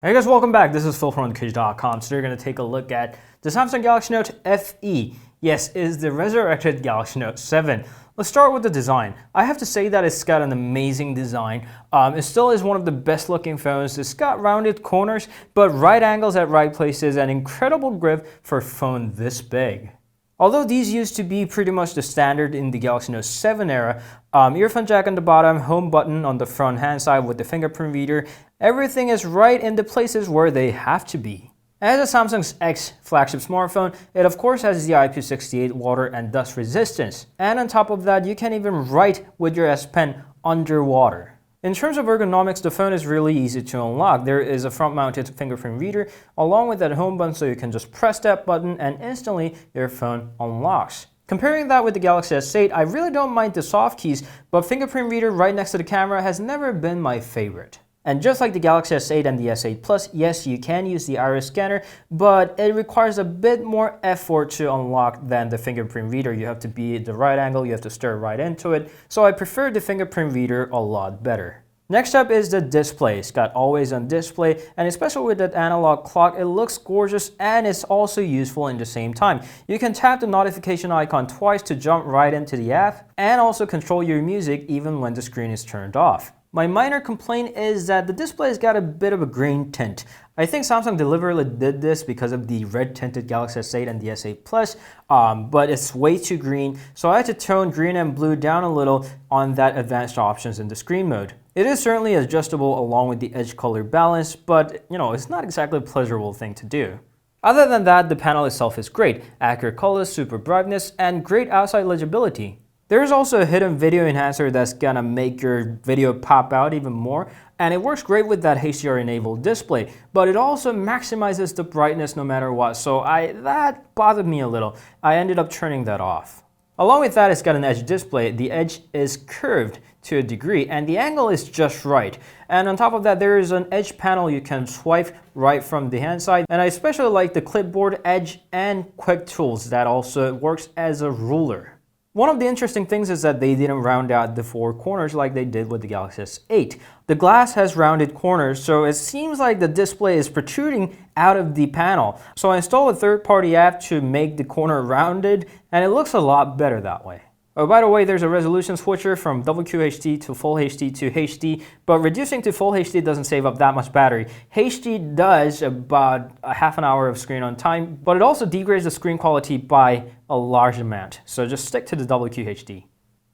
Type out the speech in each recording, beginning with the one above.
Hey guys, welcome back. This is Phil from underKG.com. Today we're going to take a look at the Samsung Galaxy Note FE. Yes, it is the resurrected Galaxy Note 7. Let's start with the design. I have to say that it's got an amazing design. It still is one of the best looking phones. It's got rounded corners, but right angles at right places and incredible grip for a phone this big. Although these used to be pretty much the standard in the Galaxy Note 7 era, earphone jack on the bottom, home button on the front hand side with the fingerprint reader, everything is right in the places where they have to be. As a Samsung's X flagship smartphone, it of course has the IP68 water and dust resistance. And on top of that, you can even write with your S Pen underwater. In terms of ergonomics, the phone is really easy to unlock. There is a front-mounted fingerprint reader along with that home button, so you can just press that button and instantly your phone unlocks. Comparing that with the Galaxy S8, I really don't mind the soft keys, but fingerprint reader right next to the camera has never been my favorite. And just like the Galaxy S8 and the S8 Plus, yes, you can use the iris scanner, but it requires a bit more effort to unlock than the fingerprint reader. You have to be at the right angle, you have to stare right into it, so I prefer the fingerprint reader a lot better. Next up is the display. It's got always on display, and especially with that analog clock, it looks gorgeous and it's also useful in the same time. You can tap the notification icon twice to jump right into the app and also control your music even when the screen is turned off. My minor complaint is that the display's got a bit of a green tint. I think Samsung deliberately did this because of the red tinted Galaxy S8 and the S8 Plus, but it's way too green, so I had to tone green and blue down a little on that advanced options in the screen mode. It is certainly adjustable along with the edge color balance, but it's not exactly a pleasurable thing to do. Other than that, the panel itself is great. Accurate colors, super brightness, and great outside legibility. There's also a hidden video enhancer that's gonna make your video pop out even more, and it works great with that HDR enabled display, but it also maximizes the brightness no matter what, so that bothered me a little. I ended up turning that off. Along with that, it's got an edge display. The edge is curved to a degree and the angle is just right. And on top of that, there is an edge panel you can swipe right from the hand side, and I especially like the clipboard edge and quick tools that also works as a ruler. One of the interesting things is that they didn't round out the four corners like they did with the Galaxy S8. The glass has rounded corners, so it seems like the display is protruding out of the panel. So I installed a third-party app to make the corner rounded, and it looks a lot better that way. Oh, by the way, there's a resolution switcher from WQHD to Full HD to HD, but reducing to Full HD doesn't save up that much battery. HD does about a half an hour of screen on time, but it also degrades the screen quality by a large amount, so just stick to the WQHD.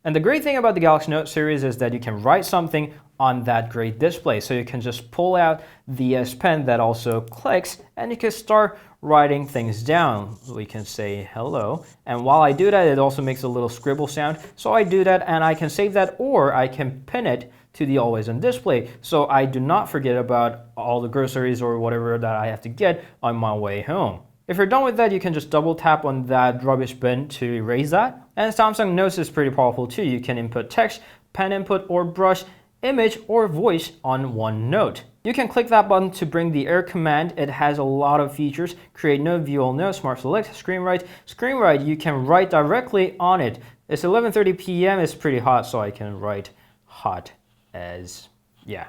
And the great thing about the Galaxy Note series is that you can write something on that great display, so you can just pull out the S Pen that also clicks and you can start writing things down. We can say hello, and while I do that, it also makes a little scribble sound, so I do that and I can save that, or I can pin it to the always on display so I do not forget about all the groceries or whatever that I have to get on my way home. If you're done with that, you can just double tap on that rubbish bin to erase that. And Samsung Notes is pretty powerful too. You can input text, pen input, or brush, image, or voice on one note. You can click that button to bring the Air command. It has a lot of features: create note, view all notes, smart select, screen write. Screen write, you can write directly on it. It's 11:30 p.m. It's pretty hot, so I can write hot as, yeah.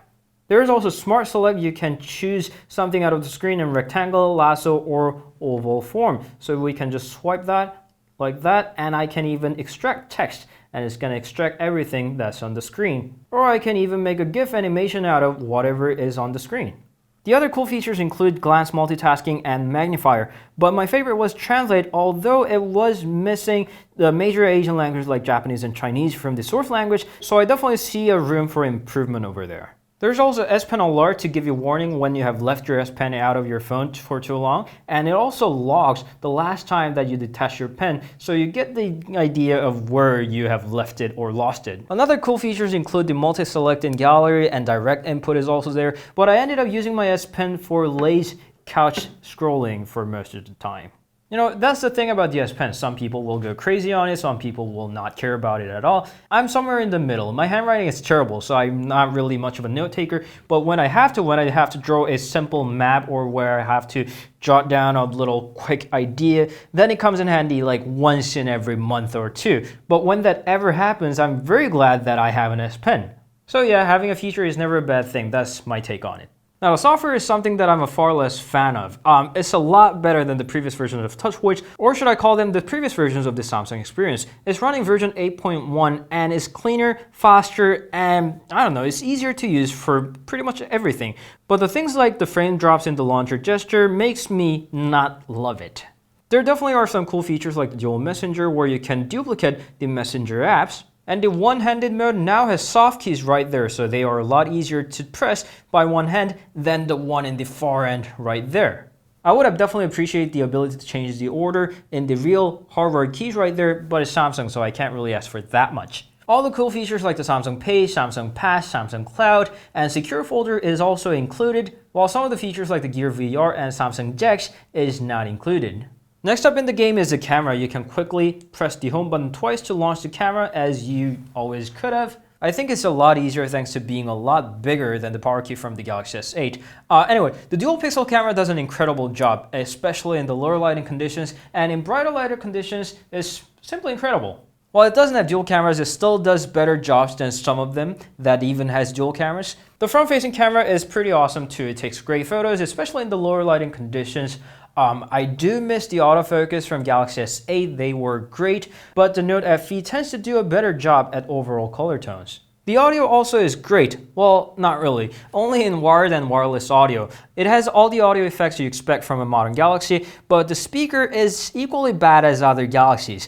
There is also Smart Select. You can choose something out of the screen in rectangle, lasso, or oval form. So we can just swipe that like that, and I can even extract text, and it's going to extract everything that's on the screen. Or I can even make a GIF animation out of whatever is on the screen. The other cool features include glance multitasking and magnifier, but my favorite was Translate, although it was missing the major Asian languages like Japanese and Chinese from the source language, so I definitely see a room for improvement over there. There's also S Pen Alert to give you warning when you have left your S Pen out of your phone for too long, and it also logs the last time that you detach your pen, so you get the idea of where you have left it or lost it. Another cool features include the multi-select in gallery, and direct input is also there, but I ended up using my S Pen for lazy couch scrolling for most of the time. That's the thing about the S Pen. Some people will go crazy on it, some people will not care about it at all. I'm somewhere in the middle. My handwriting is terrible, so I'm not really much of a note taker, but when I have to draw a simple map or where I have to jot down a little quick idea, then it comes in handy like once in every month or two. But when that ever happens, I'm very glad that I have an S Pen. So yeah, having a feature is never a bad thing. That's my take on it. Now, the software is something that I'm a far less fan of. It's a lot better than the previous versions of TouchWiz, or should I call them the previous versions of the Samsung experience. It's running version 8.1 and is cleaner, faster, and I don't know, it's easier to use for pretty much everything. But the things like the frame drops in the launcher gesture makes me not love it. There definitely are some cool features like the dual messenger where you can duplicate the messenger apps. And the one-handed mode now has soft keys right there, so they are a lot easier to press by one hand than the one in the far end right there. I would have definitely appreciated the ability to change the order in the real hardware keys right there, but it's Samsung, so I can't really ask for that much. All the cool features like the Samsung Pay, Samsung Pass, Samsung Cloud, and Secure Folder is also included, while some of the features like the Gear VR and Samsung Dex is not included. Next up in the game is the camera. You can quickly press the home button twice to launch the camera as you always could have. I think it's a lot easier thanks to being a lot bigger than the power key from the Galaxy S8. Anyway, the dual pixel camera does an incredible job, especially in the lower lighting conditions, and in brighter lighter conditions it's simply incredible. While it doesn't have dual cameras, it still does better jobs than some of them that even has dual cameras. The front-facing camera is pretty awesome too. It takes great photos, especially in the lower lighting conditions. I do miss the autofocus from Galaxy S8, they were great, but the Note FE tends to do a better job at overall color tones. The audio also is great. Well, not really. Only in wired and wireless audio. It has all the audio effects you expect from a modern Galaxy, but the speaker is equally bad as other Galaxies.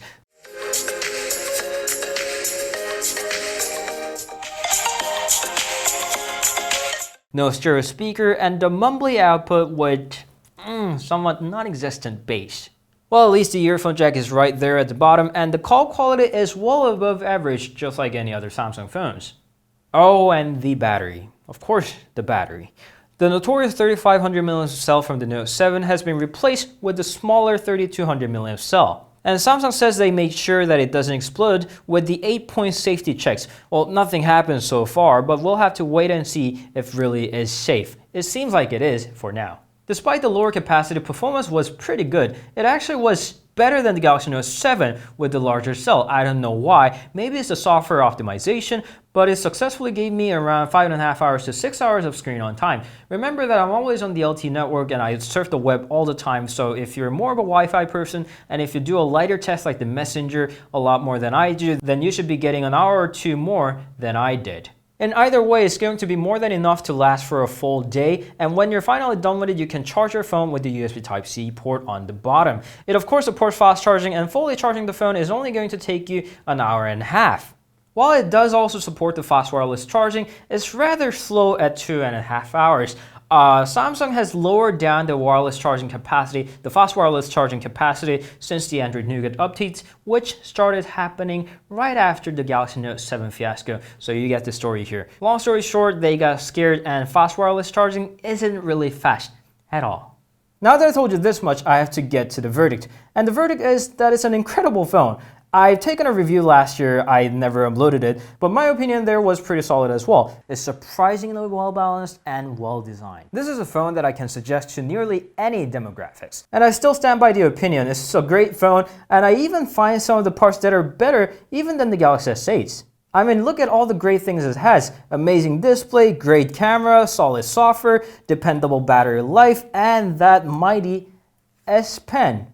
No stereo speaker and the mumbly output with somewhat non-existent bass. Well, at least the earphone jack is right there at the bottom and the call quality is well above average, just like any other Samsung phones. Oh, and the battery. Of course, the battery. The notorious 3500 mAh cell from the Note 7 has been replaced with the smaller 3200 mAh cell. And Samsung says they made sure that it doesn't explode with the 8-point safety checks. Well, nothing happened so far, but we'll have to wait and see if it really is safe. It seems like it is for now. Despite the lower capacity, performance was pretty good. It actually was better than the Galaxy Note 7 with the larger cell. I don't know why. Maybe it's the software optimization, but it successfully gave me around 5.5 hours to 6 hours of screen on time. Remember that I'm always on the LTE network and I surf the web all the time, so if you're more of a Wi-Fi person and if you do a lighter test like the Messenger a lot more than I do, then you should be getting an hour or two more than I did. In either way, it's going to be more than enough to last for a full day, and when you're finally done with it, you can charge your phone with the USB Type-C port on the bottom. It of course supports fast charging, and fully charging the phone is only going to take you an hour and a half. While it does also support the fast wireless charging, it's rather slow at 2.5 hours. Samsung has lowered down the wireless charging capacity, the fast wireless charging capacity, since the Android Nougat updates, which started happening right after the Galaxy Note 7 fiasco. So you get the story here. Long story short, they got scared and fast wireless charging isn't really fast at all. Now that I told you this much, I have to get to the verdict. And the verdict is that it's an incredible phone. I've taken a review last year, I never uploaded it, but my opinion there was pretty solid as well. It's surprisingly well balanced and well designed. This is a phone that I can suggest to nearly any demographics. And I still stand by the opinion, it's a great phone, and I even find some of the parts that are better even than the Galaxy S8s. I mean, look at all the great things it has. Amazing display, great camera, solid software, dependable battery life, and that mighty S Pen.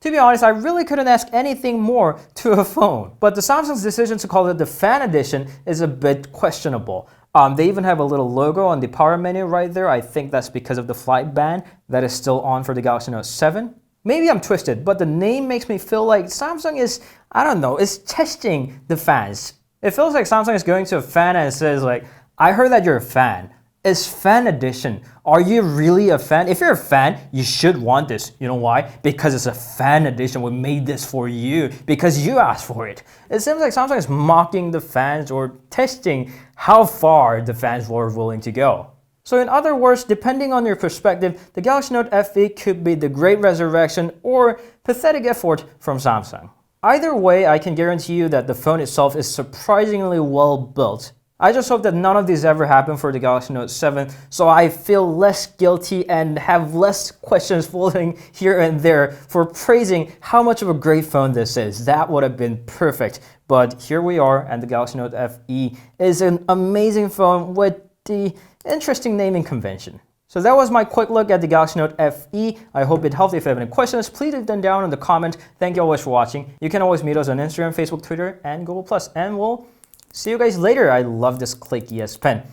To be honest, I really couldn't ask anything more to a phone. But the Samsung's decision to call it the Fan Edition is a bit questionable. They even have a little logo on the power menu right there. I think that's because of the flight ban that is still on for the Galaxy Note 7. Maybe I'm twisted, but the name makes me feel like Samsung is, I don't know, is testing the fans. It feels like Samsung is going to a fan and says like, I heard that you're a fan. It's Fan Edition. Are you really a fan? If you're a fan, you should want this. You know why? Because it's a Fan Edition. We made this for you because you asked for it. It seems like Samsung is mocking the fans or testing how far the fans were willing to go. So in other words, depending on your perspective, the Galaxy Note FE could be the great resurrection or pathetic effort from Samsung. Either way, I can guarantee you that the phone itself is surprisingly well built. I just hope that none of these ever happen for the Galaxy Note 7, so I feel less guilty and have less questions floating here and there for praising how much of a great phone this is. That would have been perfect. But here we are, and the Galaxy Note FE is an amazing phone with the Interesting naming convention. So that was my quick look at the Galaxy Note FE. I hope it helped. If you have any questions, please leave them down in the comment. Thank you always for watching. You can always meet us on Instagram, Facebook, Twitter, and Google+. And we'll see you guys later. I love this Click ES Pen.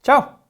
Ciao!